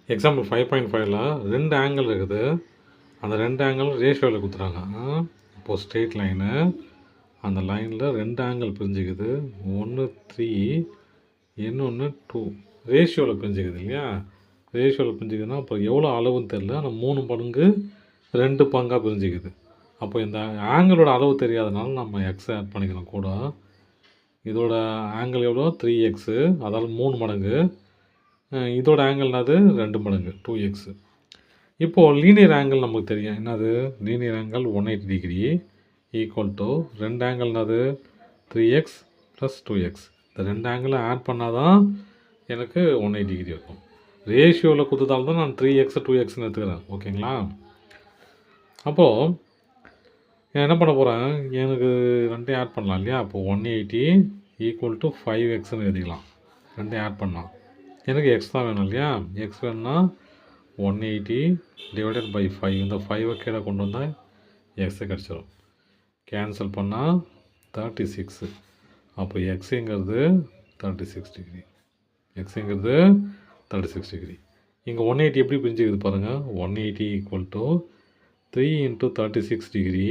Example 5.5ல 2 angle இருக்குது. அந்த 2 angle ரேஷியோவில் கொடுத்துறாங்க. இப்போது ஸ்ட்ரெயிட் லைனு, அந்த லைனில் 2 ஆங்கிள் பிரிஞ்சுக்குது. ஒன்று 3, இன்னொன்று 2. ரேஷியோவில் பிரிஞ்சுக்குது இல்லையா? ரேஷியோவில் பிரிஞ்சுக்குதுன்னா அப்போ எவ்வளோ அளவுன்னு தெரில. ஆனால் 3 மடங்கு 2 பங்காக பிரிஞ்சுக்குது. அப்போ இந்த ஆங்கிளோட அளவு தெரியாதனால நம்ம எக்ஸ் ஆட் பண்ணிக்கணும் கூட. இதோட ஆங்கிள் எவ்வளோ? 3x, அதாவது 3 மடங்கு. இதோட ஆங்கிள் என்னது? 2 மடங்கு 2x. இப்போது லீனியர் ஆங்கிள் நமக்கு தெரியும். என்னது? Linear angle 180 degree equal to 2 angle என்னது? 3x plus 2x. இந்த 2 ஆங்கிளை ஆட் பண்ணால் தான் எனக்கு 180 டிகிரி இருக்கும். ரேஷியோவில் கொடுத்ததால தான் நான் 3x 2xன்னு எடுத்துக்கிறேன். ஓகேங்களா? அப்போது நான் என்ன பண்ண போகிறேன்? எனக்கு 2 ஆட் பண்ணலாம் இல்லையா? அப்போது 180 ஈக்குவல் டு 5xன்னு எழுதிக்கலாம். 2 ஆட் பண்ணலாம். எனக்கு எக்ஸ் தான் வேணும் இல்லையா? எக்ஸ் வேணும்னா 180 டிவைடட் பை 5. இந்த 5 கீழே கொண்டு வந்தால் எக்ஸு கிடச்சிரும். கேன்சல் பண்ணால் 36. அப்போ எக்ஸுங்கிறது 36 டிகிரி. எக்ஸுங்கிறது 36 டிகிரி. இங்கே 180 எப்படி பிரிஞ்சுக்குது பாருங்கள். 180 equal to 3 into 36 degree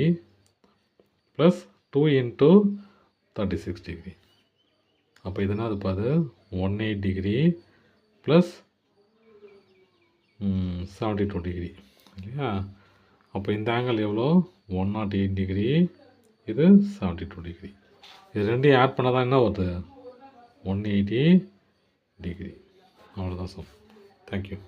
plus 2 into 36 degree. அப்போ இது என்னது பாரு? 180 டிகிரி ப்ளஸ் 72 டிகிரி இல்லையா? அப்போ இந்த ஆங்கிள் எவ்வளோ? 108 டிகிரி, இது 72 டிகிரி. இது ரெண்டையும் ஆட் பண்ணால் தான் என்ன வருது? 180 டிகிரி. அவ்வளோதான் சார். தேங்க்யூ.